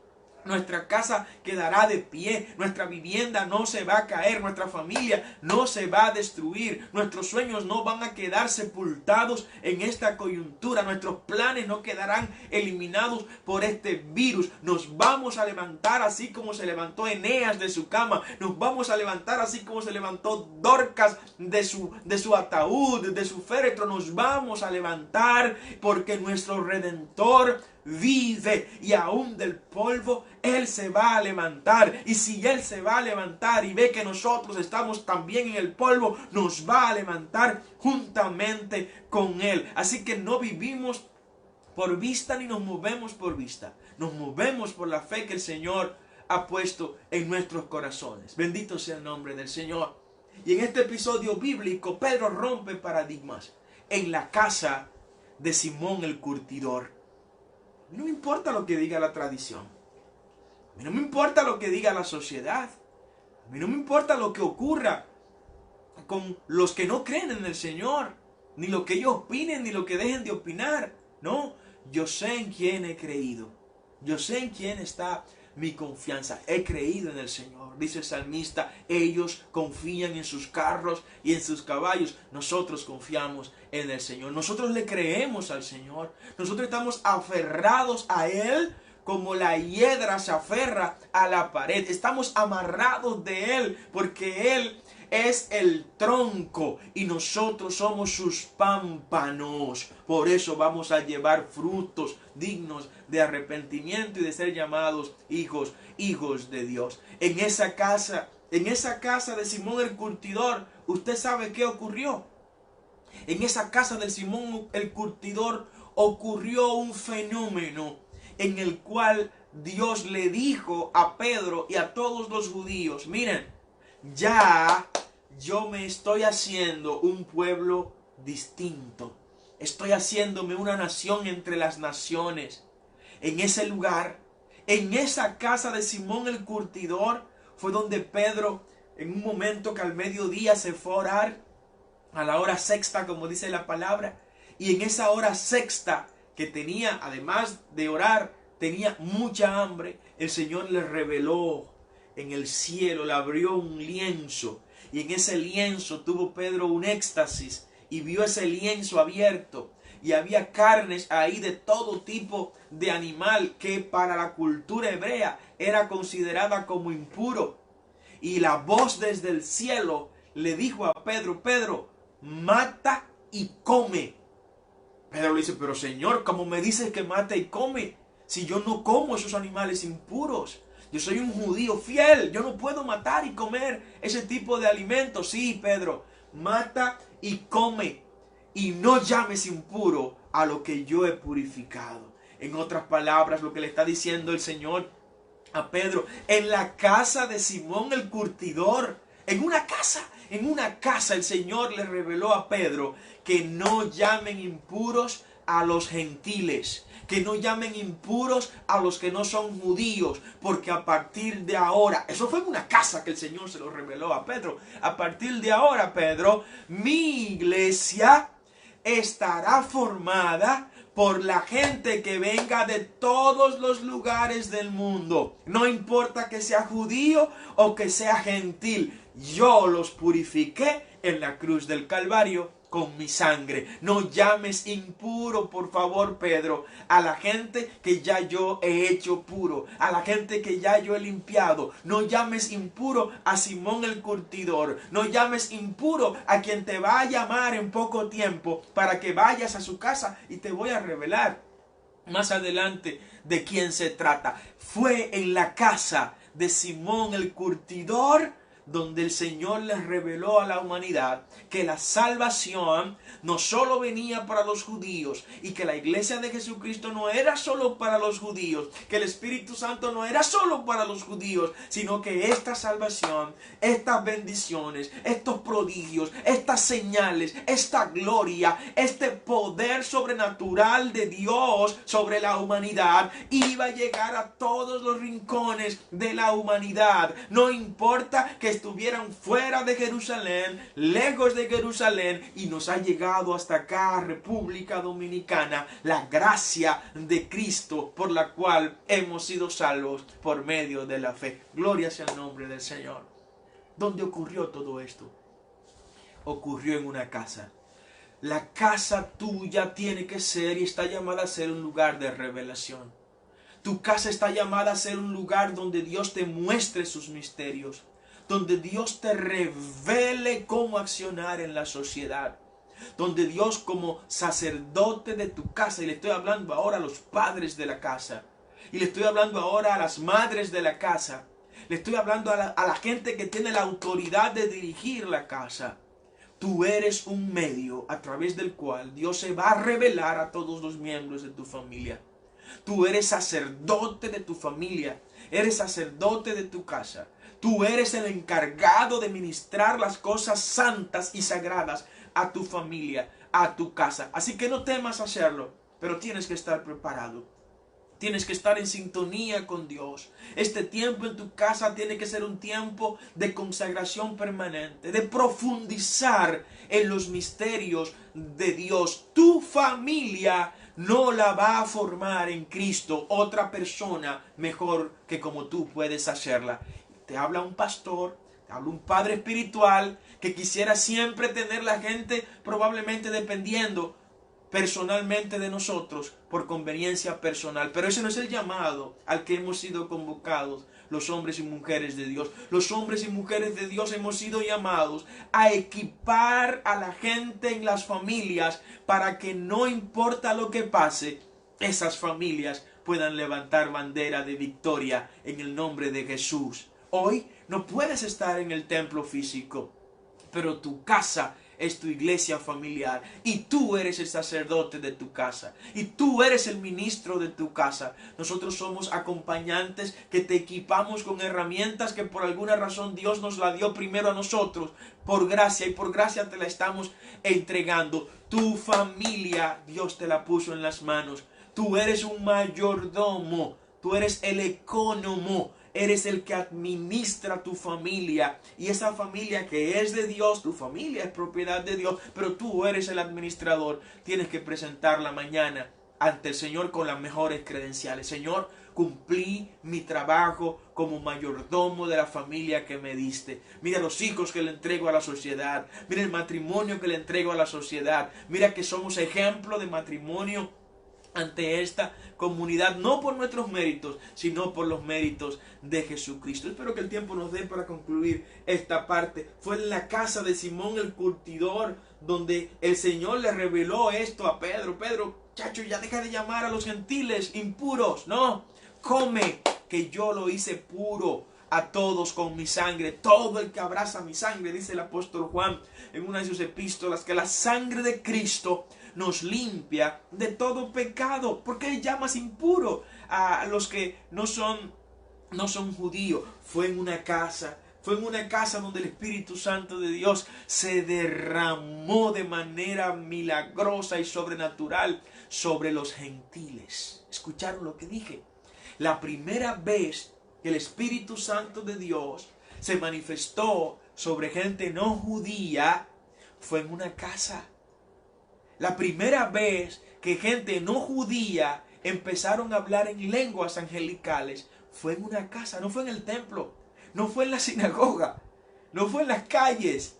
Nuestra casa quedará de pie. Nuestra vivienda no se va a caer. Nuestra familia no se va a destruir. Nuestros sueños no van a quedar sepultados en esta coyuntura. Nuestros planes no quedarán eliminados por este virus. Nos vamos a levantar así como se levantó Eneas de su cama. Nos vamos a levantar así como se levantó Dorcas de su ataúd, de su féretro. Nos vamos a levantar porque nuestro Redentor vive, y aún del polvo Él se va a levantar. Y si Él se va a levantar y ve que nosotros estamos también en el polvo, nos va a levantar juntamente con Él. Así que no vivimos por vista ni nos movemos por vista. Nos movemos por la fe que el Señor ha puesto en nuestros corazones. Bendito sea el nombre del Señor. Y en este episodio bíblico, Pedro rompe paradigmas en la casa de Simón el curtidor. A mí no me importa lo que diga la tradición. A mí no me importa lo que diga la sociedad. A mí no me importa lo que ocurra con los que no creen en el Señor. Ni lo que ellos opinen, ni lo que dejen de opinar. No, yo sé en quién he creído. Yo sé en quién está mi confianza. He creído en el Señor. Dice el salmista, ellos confían en sus carros y en sus caballos. Nosotros confiamos en el Señor. Nosotros le creemos al Señor. Nosotros estamos aferrados a Él como la hiedra se aferra a la pared. Estamos amarrados de Él porque Él es el tronco y nosotros somos sus pámpanos. Por eso vamos a llevar frutos dignos de arrepentimiento y de ser llamados hijos de Dios. En esa casa de Simón el curtidor, ¿usted sabe qué ocurrió? En esa casa de Simón el curtidor ocurrió un fenómeno en el cual Dios le dijo a Pedro y a todos los judíos, miren, ya yo me estoy haciendo un pueblo distinto. Estoy haciéndome una nación entre las naciones. En ese lugar, en esa casa de Simón el curtidor, fue donde Pedro, en un momento que al mediodía se fue a orar, a la hora sexta, como dice la palabra, y en esa hora sexta que tenía, además de orar, tenía mucha hambre, el Señor le reveló en el cielo, le abrió un lienzo, y en ese lienzo tuvo Pedro un éxtasis, y vio ese lienzo abierto, y había carnes ahí de todo tipo de animal que para la cultura hebrea era considerada como impuro. Y la voz desde el cielo le dijo a Pedro: Pedro, mata y come. Pedro le dice: pero Señor, ¿cómo me dices que mata y come? Si yo no como esos animales impuros. Yo soy un judío fiel. Yo no puedo matar y comer ese tipo de alimentos. Sí, Pedro, mata y come. Y no llames impuro a lo que yo he purificado. En otras palabras, lo que le está diciendo el Señor a Pedro, en la casa de Simón el curtidor, en una casa el Señor le reveló a Pedro que no llamen impuros a los gentiles, que no llamen impuros a los que no son judíos, porque a partir de ahora, eso fue en una casa que el Señor se lo reveló a Pedro, a partir de ahora, Pedro, mi iglesia estará formada por la gente que venga de todos los lugares del mundo. No importa que sea judío o que sea gentil. Yo los purifiqué en la cruz del Calvario con mi sangre. No llames impuro, por favor, Pedro, a la gente que ya yo he hecho puro, a la gente que ya yo he limpiado. No llames impuro a Simón el curtidor. No llames impuro a quien te va a llamar en poco tiempo para que vayas a su casa, y te voy a revelar más adelante de quién se trata. Fue en la casa de Simón el curtidor donde el Señor les reveló a la humanidad que la salvación no solo venía para los judíos, y que la iglesia de Jesucristo no era solo para los judíos, que el Espíritu Santo no era solo para los judíos, sino que esta salvación, estas bendiciones, estos prodigios, estas señales, esta gloria, este poder sobrenatural de Dios sobre la humanidad iba a llegar a todos los rincones de la humanidad. No importa que estuvieran fuera de Jerusalén, lejos de Jerusalén, y nos ha llegado hasta acá, República Dominicana, la gracia de Cristo por la cual hemos sido salvos por medio de la fe. Gloria sea el nombre del Señor. ¿Dónde ocurrió todo esto? Ocurrió en una casa. La casa tuya tiene que ser y está llamada a ser un lugar de revelación. Tu casa está llamada a ser un lugar donde Dios te muestre sus misterios, donde Dios te revele cómo accionar en la sociedad, donde Dios, como sacerdote de tu casa, y le estoy hablando ahora a los padres de la casa, y le estoy hablando ahora a las madres de la casa, le estoy hablando a la gente que tiene la autoridad de dirigir la casa. Tú eres un medio a través del cual Dios se va a revelar a todos los miembros de tu familia. Tú eres sacerdote de tu familia, eres sacerdote de tu casa. Tú eres el encargado de ministrar las cosas santas y sagradas a tu familia, a tu casa. Así que no temas hacerlo, pero tienes que estar preparado. Tienes que estar en sintonía con Dios. Este tiempo en tu casa tiene que ser un tiempo de consagración permanente, de profundizar en los misterios de Dios. Tu familia no la va a formar en Cristo otra persona mejor que como tú puedes hacerla. Te habla un pastor, te habla un padre espiritual que quisiera siempre tener la gente probablemente dependiendo personalmente de nosotros por conveniencia personal. Pero ese no es el llamado al que hemos sido convocados los hombres y mujeres de Dios. Los hombres y mujeres de Dios hemos sido llamados a equipar a la gente en las familias para que no importa lo que pase, esas familias puedan levantar bandera de victoria en el nombre de Jesús. Hoy no puedes estar en el templo físico, pero tu casa es tu iglesia familiar y tú eres el sacerdote de tu casa y tú eres el ministro de tu casa. Nosotros somos acompañantes que te equipamos con herramientas que por alguna razón Dios nos la dio primero a nosotros, por gracia, y por gracia te la estamos entregando. Tu familia Dios te la puso en las manos. Tú eres un mayordomo, tú eres el ecónomo. Eres el que administra tu familia, y esa familia que es de Dios, tu familia es propiedad de Dios, pero tú eres el administrador. Tienes que presentarla mañana ante el Señor con las mejores credenciales. Señor, cumplí mi trabajo como mayordomo de la familia que me diste. Mira los hijos que le entrego a la sociedad. Mira el matrimonio que le entrego a la sociedad. Mira que somos ejemplo de matrimonio ante esta comunidad, no por nuestros méritos, sino por los méritos de Jesucristo. Espero que el tiempo nos dé para concluir esta parte. Fue en la casa de Simón el curtidor donde el Señor le reveló esto a Pedro. Pedro, chacho, ya deja de llamar a los gentiles impuros. No, come, que yo lo hice puro a todos con mi sangre. Todo el que abraza mi sangre, dice el apóstol Juan en una de sus epístolas, que la sangre de Cristo nos limpia de todo pecado. ¿Por qué llamas impuro a los que no son judíos? Fue en una casa donde el Espíritu Santo de Dios se derramó de manera milagrosa y sobrenatural sobre los gentiles. ¿Escucharon lo que dije? La primera vez que el Espíritu Santo de Dios se manifestó sobre gente no judía fue en una casa. La primera vez que gente no judía empezaron a hablar en lenguas angelicales fue en una casa, no fue en el templo, no fue en la sinagoga, no fue en las calles,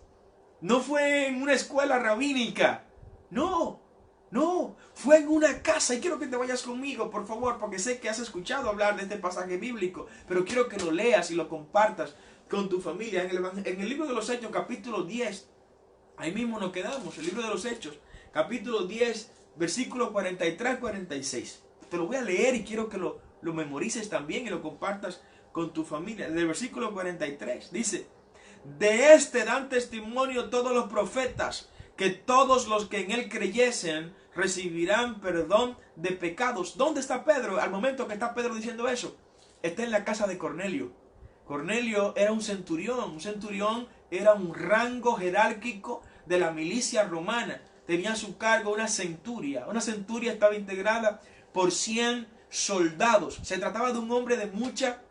no fue en una escuela rabínica, no, fue en una casa. Y quiero que te vayas conmigo, por favor, porque sé que has escuchado hablar de este pasaje bíblico, pero quiero que lo leas y lo compartas con tu familia. En el libro de los Hechos, capítulo 10, ahí mismo nos quedamos, el libro de los Hechos, capítulo 10, versículos 43-46. Te lo voy a leer y quiero que lo memorices también y lo compartas con tu familia. Del versículo 43 dice: de este dan testimonio todos los profetas, que todos los que en él creyesen recibirán perdón de pecados. ¿Dónde está Pedro? Al momento que está Pedro diciendo eso, está en la casa de Cornelio. Cornelio era un centurión. Un centurión era un rango jerárquico de la milicia romana. Tenía a su cargo una centuria. Una centuria estaba integrada por 100 soldados. Se trataba de un hombre de mucha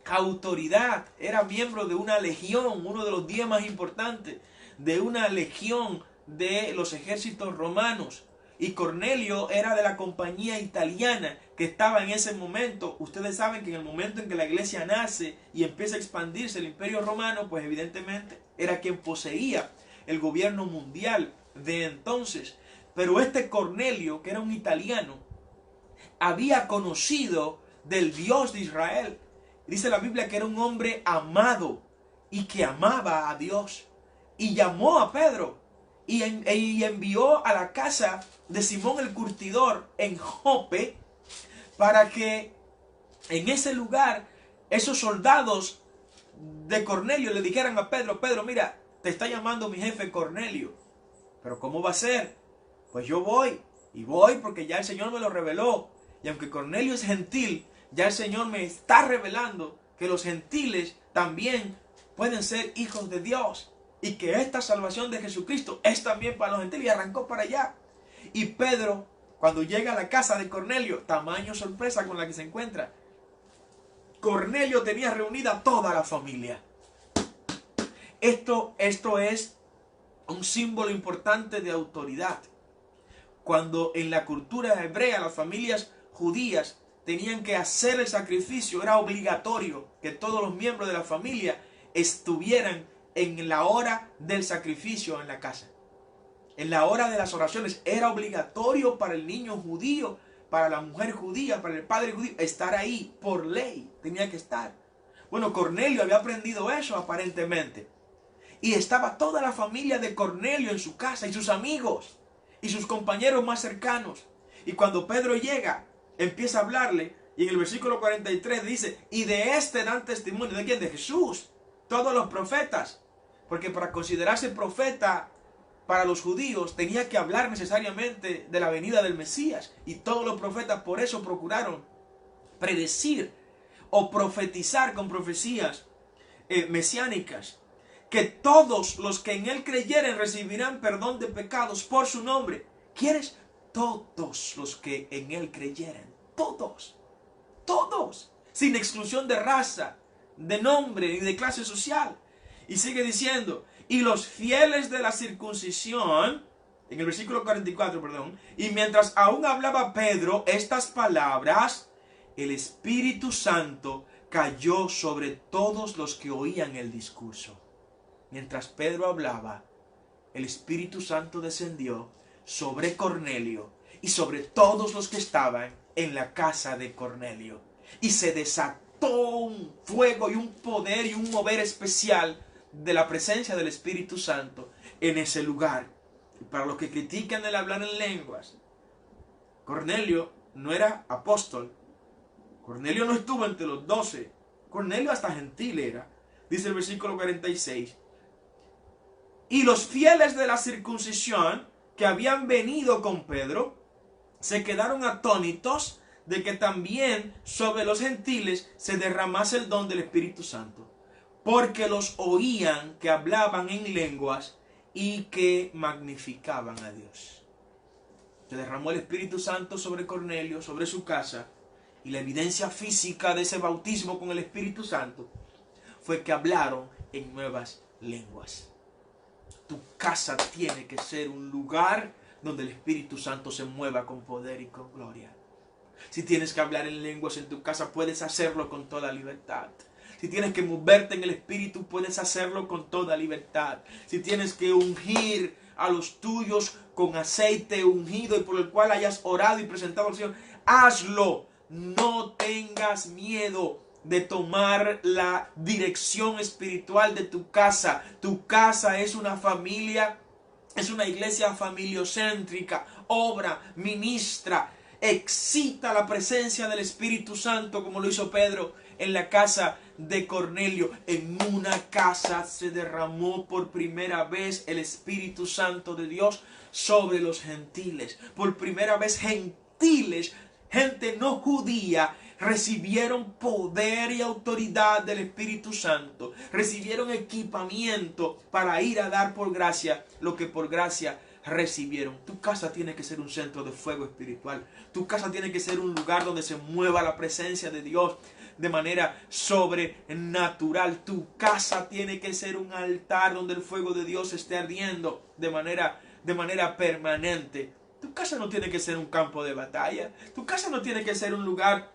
autoridad. Era miembro de una legión, uno de los 10 más importantes, de una legión de los ejércitos romanos. Y Cornelio era de la compañía italiana que estaba en ese momento. Ustedes saben que en el momento en que la iglesia nace y empieza a expandirse el imperio romano, pues evidentemente era quien poseía el gobierno mundial de entonces. Pero este Cornelio, que era un italiano, había conocido del Dios de Israel. Dice la Biblia que era un hombre amado y que amaba a Dios. Y llamó a Pedro y envió a la casa de Simón el curtidor en Jope, para que en ese lugar esos soldados de Cornelio le dijeran a Pedro: Pedro, mira, te está llamando mi jefe Cornelio. ¿Pero cómo va a ser? Pues yo voy, y voy porque ya el Señor me lo reveló. Y aunque Cornelio es gentil, ya el Señor me está revelando que los gentiles también pueden ser hijos de Dios, y que esta salvación de Jesucristo es también para los gentiles. Y arrancó para allá. Y Pedro, cuando llega a la casa de Cornelio, tamaño sorpresa con la que se encuentra. Cornelio tenía reunida toda la familia. Esto es un símbolo importante de autoridad. Cuando en la cultura hebrea las familias judías tenían que hacer el sacrificio, era obligatorio que todos los miembros de la familia estuvieran en la hora del sacrificio en la casa. En la hora de las oraciones era obligatorio para el niño judío, para la mujer judía, para el padre judío, estar ahí por ley, tenía que estar. Bueno, Cornelio había aprendido eso aparentemente. Y estaba toda la familia de Cornelio en su casa, y sus amigos, y sus compañeros más cercanos. Y cuando Pedro llega, empieza a hablarle, y en el versículo 43 dice: y de este dan testimonio. ¿De quién? De Jesús. Todos los profetas. Porque para considerarse profeta para los judíos tenía que hablar necesariamente de la venida del Mesías. Y todos los profetas por eso procuraron predecir o profetizar con profecías mesiánicas, que todos los que en él creyeren recibirán perdón de pecados por su nombre. ¿Quieres? Todos los que en él creyeren. Todos. Todos. Sin exclusión de raza, de nombre ni de clase social. Y sigue diciendo, y los fieles de la circuncisión, en el versículo 44, perdón, y mientras aún hablaba Pedro estas palabras, el Espíritu Santo cayó sobre todos los que oían el discurso. Mientras Pedro hablaba, el Espíritu Santo descendió sobre Cornelio y sobre todos los que estaban en la casa de Cornelio. Y se desató un fuego y un poder y un mover especial de la presencia del Espíritu Santo en ese lugar. Y para los que critican el hablar en lenguas, Cornelio no era apóstol. Cornelio no estuvo entre los 12. Cornelio hasta gentil era. Dice el versículo 46. Y los fieles de la circuncisión que habían venido con Pedro se quedaron atónitos de que también sobre los gentiles se derramase el don del Espíritu Santo, porque los oían que hablaban en lenguas y que magnificaban a Dios. Se derramó el Espíritu Santo sobre Cornelio, sobre su casa, y la evidencia física de ese bautismo con el Espíritu Santo fue que hablaron en nuevas lenguas. Tu casa tiene que ser un lugar donde el Espíritu Santo se mueva con poder y con gloria. Si tienes que hablar en lenguas en tu casa, puedes hacerlo con toda libertad. Si tienes que moverte en el Espíritu, puedes hacerlo con toda libertad. Si tienes que ungir a los tuyos con aceite ungido y por el cual hayas orado y presentado al Señor, hazlo. No tengas miedo de tomar la dirección espiritual de tu casa. Tu casa es una familia, es una iglesia familiocéntrica. Obra, ministra, excita la presencia del Espíritu Santo como lo hizo Pedro en la casa de Cornelio. En una casa se derramó por primera vez el Espíritu Santo de Dios sobre los gentiles. Por primera vez gentiles, gente no judía, recibieron poder y autoridad del Espíritu Santo. Recibieron equipamiento para ir a dar por gracia lo que por gracia recibieron. Tu casa tiene que ser un centro de fuego espiritual. Tu casa tiene que ser un lugar donde se mueva la presencia de Dios de manera sobrenatural. Tu casa tiene que ser un altar donde el fuego de Dios esté ardiendo de manera permanente. Tu casa no tiene que ser un campo de batalla. Tu casa no tiene que ser un lugar,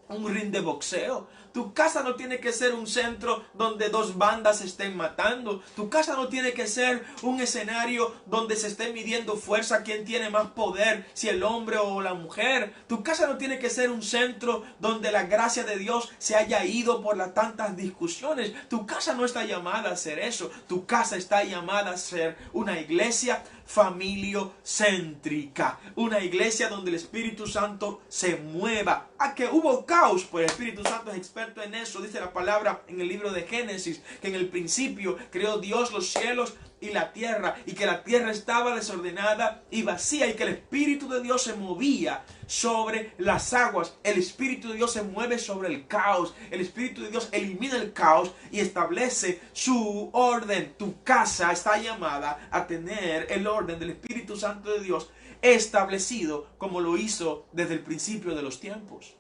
un ring de boxeo. Tu casa no tiene que ser un centro donde dos bandas se estén matando. Tu casa no tiene que ser un escenario donde se esté midiendo fuerza, quién tiene más poder, si el hombre o la mujer. Tu casa no tiene que ser un centro donde la gracia de Dios se haya ido por las tantas discusiones. Tu casa no está llamada a ser eso. Tu casa está llamada a ser una iglesia familiocéntrica, una iglesia donde el Espíritu Santo se mueva. A que hubo caos, pues el Espíritu Santo es experto en eso. Dice la palabra en el libro de Génesis que en el principio creó Dios los cielos y la tierra, y que la tierra estaba desordenada y vacía, y que el Espíritu de Dios se movía sobre las aguas. El Espíritu de Dios se mueve sobre el caos. El Espíritu de Dios elimina el caos y establece su orden. Tu casa está llamada a tener el orden del Espíritu Santo de Dios establecido como lo hizo desde el principio de los tiempos.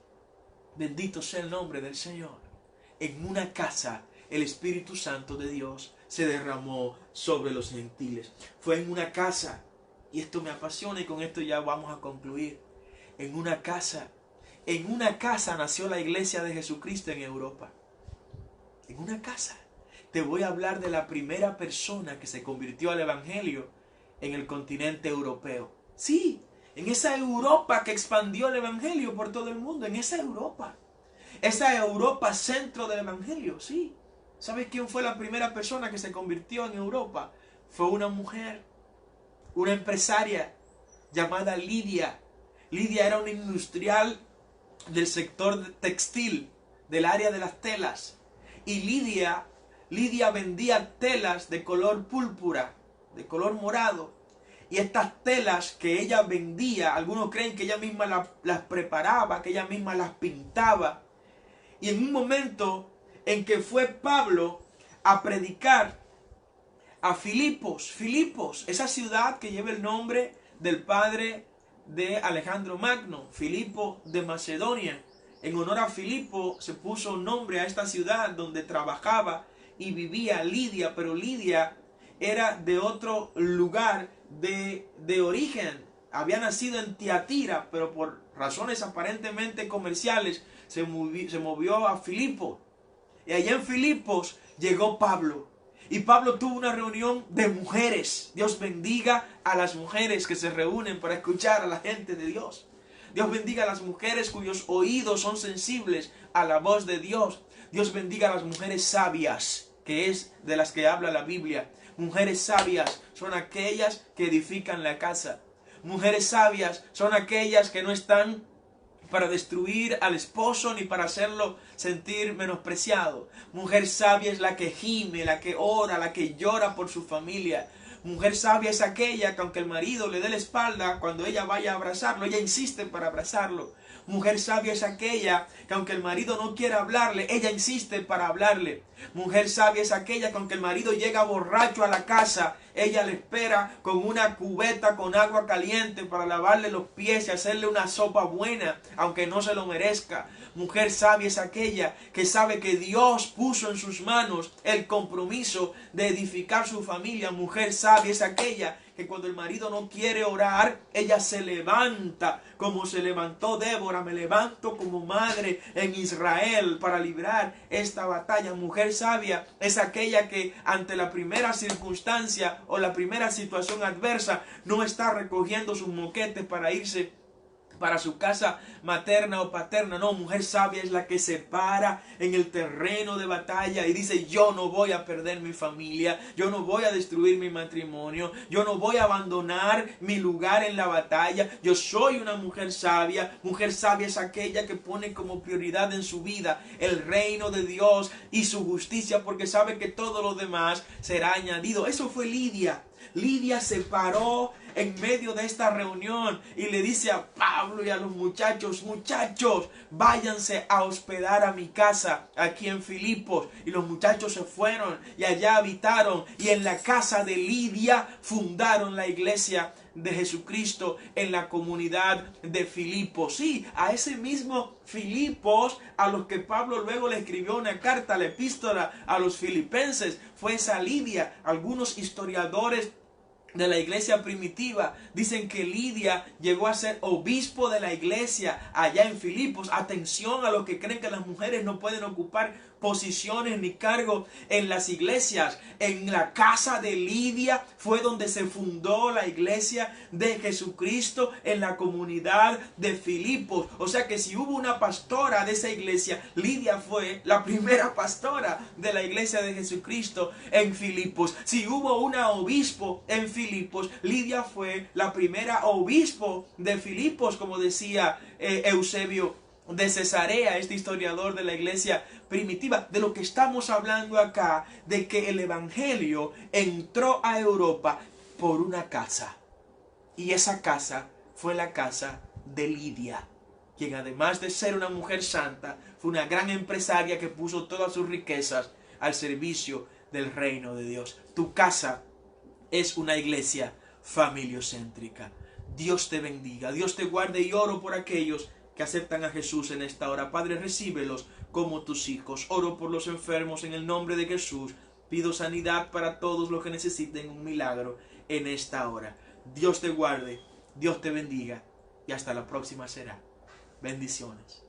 Bendito sea el nombre del Señor. En una casa el Espíritu Santo de Dios se derramó sobre los gentiles. Fue en una casa, y esto me apasiona y con esto ya vamos a concluir. En una casa nació la iglesia de Jesucristo en Europa. En una casa. Te voy a hablar de la primera persona que se convirtió al Evangelio en el continente europeo. Sí, en esa Europa que expandió el Evangelio por todo el mundo, en esa Europa. Esa Europa centro del Evangelio, sí. ¿Sabes quién fue la primera persona que se convirtió en Europa? Fue una mujer, una empresaria llamada Lidia. Lidia era una industrial del sector textil, del área de las telas. Y Lidia vendía telas de color púrpura, de color morado. Y estas telas que ella vendía, algunos creen que ella misma las preparaba, que ella misma las pintaba. Y en un momento en que fue Pablo a predicar a Filipos, esa ciudad que lleva el nombre del padre de Alejandro Magno, Filipo de Macedonia. En honor a Filipo se puso nombre a esta ciudad donde trabajaba y vivía Lidia, pero Lidia era de otro lugar de origen. Había nacido en Tiatira, pero por razones aparentemente comerciales se movió a Filipo. Y allá en Filipos llegó Pablo. Y Pablo tuvo una reunión de mujeres. Dios bendiga a las mujeres que se reúnen para escuchar a la gente de Dios. Dios bendiga a las mujeres cuyos oídos son sensibles a la voz de Dios. Dios bendiga a las mujeres sabias, que es de las que habla la Biblia. Mujeres sabias son aquellas que edifican la casa. Mujeres sabias son aquellas que no están para destruir al esposo ni para hacerlo sentir menospreciado. Mujer sabia es la que gime, la que ora, la que llora por su familia. Mujer sabia es aquella que aunque el marido le dé la espalda, cuando ella vaya a abrazarlo, ella insiste para abrazarlo. Mujer sabia es aquella que aunque el marido no quiera hablarle, ella insiste para hablarle. Mujer sabia es aquella que aunque el marido llega borracho a la casa, ella le espera con una cubeta con agua caliente para lavarle los pies y hacerle una sopa buena, aunque no se lo merezca. Mujer sabia es aquella que sabe que Dios puso en sus manos el compromiso de edificar su familia. Mujer sabia es aquella que cuando el marido no quiere orar, ella se levanta como se levantó Débora. Me levanto como madre en Israel para librar esta batalla. Mujer sabia es aquella que ante la primera circunstancia o la primera situación adversa no está recogiendo sus moquetes para irse para su casa materna o paterna. No, mujer sabia es la que se para en el terreno de batalla y dice: yo no voy a perder mi familia, yo no voy a destruir mi matrimonio, yo no voy a abandonar mi lugar en la batalla. Yo soy una mujer sabia. Mujer sabia es aquella que pone como prioridad en su vida el reino de Dios y su justicia, porque sabe que todo lo demás será añadido. Eso fue Lidia. Lidia se paró en medio de esta reunión y le dice a Pablo y a los muchachos: muchachos, váyanse a hospedar a mi casa aquí en Filipos. Y los muchachos se fueron y allá habitaron, y en la casa de Lidia fundaron la iglesia de Jesucristo en la comunidad de Filipos. Sí, a ese mismo Filipos a los que Pablo luego le escribió una carta, la epístola a los filipenses, fue esa Lidia. Algunos historiadores de la iglesia primitiva dicen que Lidia llegó a ser obispo de la iglesia allá en Filipos. Atención a los que creen que las mujeres no pueden ocupar posiciones ni cargos en las iglesias. En la casa de Lidia fue donde se fundó la iglesia de Jesucristo en la comunidad de Filipos. O sea que si hubo una pastora de esa iglesia, Lidia fue la primera pastora de la iglesia de Jesucristo en Filipos. Si hubo una obispo en Filipos, Lidia fue la primera obispo de Filipos, como decía Eusebio de Cesarea, este historiador de la iglesia primitiva. De lo que estamos hablando acá, de que el evangelio entró a Europa por una casa, y esa casa fue la casa de Lidia, quien además de ser una mujer santa, fue una gran empresaria que puso todas sus riquezas al servicio del reino de Dios. Tu casa es una iglesia familiocéntrica. Dios te bendiga, Dios te guarde, y oro por aquellos que aceptan a Jesús en esta hora. Padre, recíbelos como tus hijos. Oro por los enfermos en el nombre de Jesús. Pido sanidad para todos los que necesiten un milagro en esta hora. Dios te guarde, Dios te bendiga, y hasta la próxima será. Bendiciones.